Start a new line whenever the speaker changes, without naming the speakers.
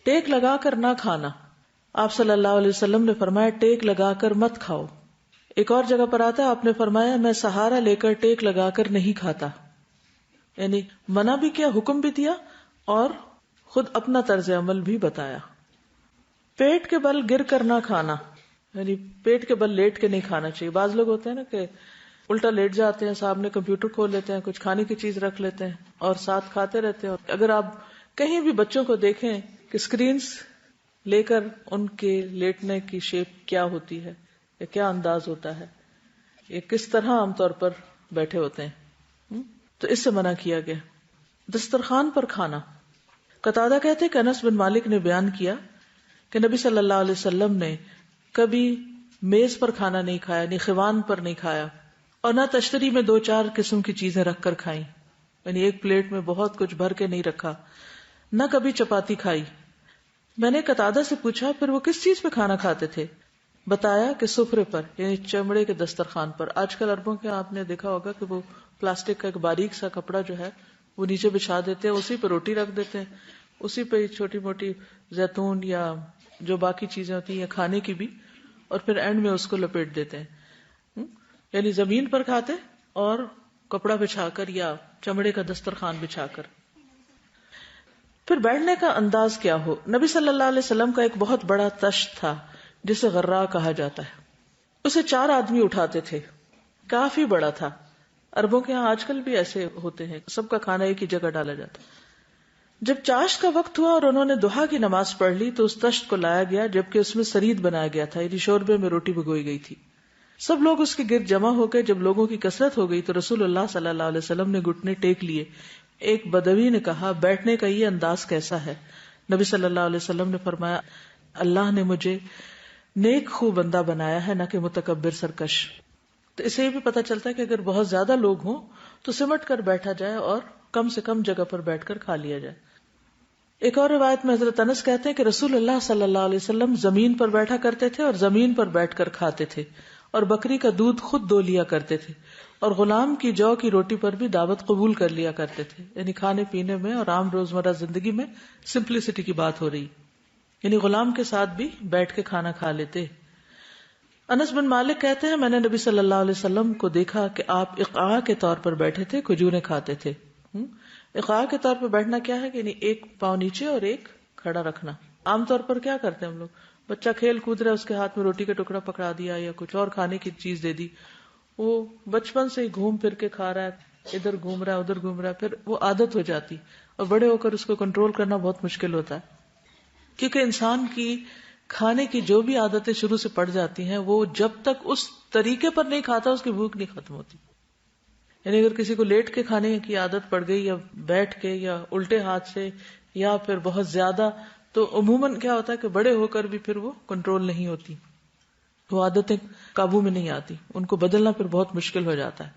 ٹیک لگا کر نہ کھانا. آپ صلی اللہ علیہ وسلم نے فرمایا ٹیک لگا کر مت کھاؤ. ایک اور جگہ پر آتا ہے آپ نے فرمایا میں سہارا لے کر ٹیک لگا کر نہیں کھاتا. یعنی منع بھی کیا، حکم بھی دیا اور خود اپنا طرز عمل بھی بتایا. پیٹ کے بل گر کر نہ کھانا، یعنی پیٹ کے بل لیٹ کے نہیں کھانا چاہیے. بعض لوگ ہوتے ہیں نا کہ الٹا لیٹ جاتے ہیں، سامنے کمپیوٹر کھول لیتے ہیں، کچھ کھانے کی چیز رکھ لیتے ہیں اور ساتھ کھاتے رہتے ہیں. اگر آپ کہیں بھی بچوں کو دیکھیں کہ سکرینز لے کر ان کے لیٹنے کی شیپ کیا ہوتی ہے یا کیا انداز ہوتا ہے، یہ کس طرح عام طور پر بیٹھے ہوتے ہیں، تو اس سے منع کیا گیا. دسترخوان پر کھانا. قتادہ کہتے کہ انس بن مالک نے بیان کیا کہ نبی صلی اللہ علیہ وسلم نے کبھی میز پر کھانا نہیں کھایا، نہیں خوان پر نہیں کھایا، اور نہ تشتری میں 2-4 قسم کی چیزیں رکھ کر کھائیں، یعنی ایک پلیٹ میں بہت کچھ بھر کے نہیں رکھا، نہ کبھی چپاتی کھائی. میں نے قتادہ سے پوچھا پھر وہ کس چیز پہ کھانا کھاتے تھے؟ بتایا کہ سفرے پر، یعنی چمڑے کے دسترخوان پر. آج کل عربوں کے آپ نے دیکھا ہوگا کہ وہ پلاسٹک کا ایک باریک سا کپڑا جو ہے وہ نیچے بچھا دیتے ہیں، اسی پہ روٹی رکھ دیتے ہیں، اسی پہ چھوٹی موٹی زیتون یا جو باقی چیزیں ہوتی ہیں کھانے کی بھی، اور پھر اینڈ میں اس کو لپیٹ دیتے ہیں. یعنی زمین پر کھاتے اور کپڑا بچھا کر یا چمڑے کا دسترخوان بچھا کر. پھر بیٹھنے کا انداز کیا ہو. نبی صلی اللہ علیہ وسلم کا ایک بہت بڑا تشت تھا جسے غرا کہا جاتا ہے، اسے 4 آدمی اٹھاتے تھے، کافی بڑا تھا. عربوں کے ہاں آج کل بھی ایسے ہوتے ہیں، سب کا کھانا ایک ہی جگہ ڈالا جاتا. جب چاشت کا وقت ہوا اور انہوں نے ضحیٰ کی نماز پڑھ لی تو اس تشت کو لایا گیا جبکہ اس میں سرید بنایا گیا تھا، یعنی شوربے میں روٹی بھگوئی گئی تھی. سب لوگ اس کے گرد جمع ہو گئے. جب لوگوں کی کثرت ہو گئی تو رسول اللہ صلی اللہ علیہ وسلم نے گھٹنے ٹیک لیے. ایک بدوی نے کہا بیٹھنے کا یہ انداز کیسا ہے؟ نبی صلی اللہ علیہ وسلم نے فرمایا اللہ نے مجھے نیک خو بندہ بنایا ہے، نہ کہ متکبر سرکش. تو اسے یہ بھی پتہ چلتا ہے کہ اگر بہت زیادہ لوگ ہوں تو سمٹ کر بیٹھا جائے اور کم سے کم جگہ پر بیٹھ کر کھا لیا جائے. ایک اور روایت میں حضرت انس کہتے ہیں کہ رسول اللہ صلی اللہ علیہ وسلم زمین پر بیٹھا کرتے تھے اور زمین پر بیٹھ کر کھاتے تھے، اور بکری کا دودھ خود دو لیا کرتے تھے، اور غلام کی جو کی روٹی پر بھی دعوت قبول کر لیا کرتے تھے. یعنی کھانے پینے میں اور عام روزمرہ زندگی میں سمپلسٹی کی بات ہو رہی، یعنی غلام کے ساتھ بھی بیٹھ کے کھانا کھا لیتے. انس بن مالک کہتے ہیں میں نے نبی صلی اللہ علیہ وسلم کو دیکھا کہ آپ اقعاء کے طور پر بیٹھے تھے، کھجوریں کھاتے تھے. اقعاء کے طور پر بیٹھنا کیا ہے کہ یعنی ایک پاؤں نیچے اور ایک کھڑا رکھنا. عام طور پر کیا کرتے ہیں ہم لوگ، بچہ کھیل کود رہا ہے، اس کے ہاتھ میں روٹی کا ٹکڑا پکڑا دیا یا کچھ اور کھانے کی چیز دے دی، وہ بچپن سے ہی گھوم پھر کے کھا رہا ہے، ادھر گھوم رہا ہے ادھر گھوم رہا ہے، پھر وہ عادت ہو جاتی اور بڑے ہو کر اس کو کنٹرول کرنا بہت مشکل ہوتا ہے. کیونکہ انسان کی کھانے کی جو بھی عادتیں شروع سے پڑ جاتی ہیں وہ جب تک اس طریقے پر نہیں کھاتا اس کی بھوک نہیں ختم ہوتی. یعنی اگر کسی کو لیٹ کے کھانے کی عادت پڑ گئی یا بیٹھ کے یا الٹے ہاتھ سے یا پھر بہت زیادہ، تو عموماً کیا ہوتا ہے کہ بڑے ہو کر بھی پھر وہ کنٹرول نہیں ہوتی، وہ عادتیں قابو میں نہیں آتی، ان کو بدلنا پھر بہت مشکل ہو جاتا ہے.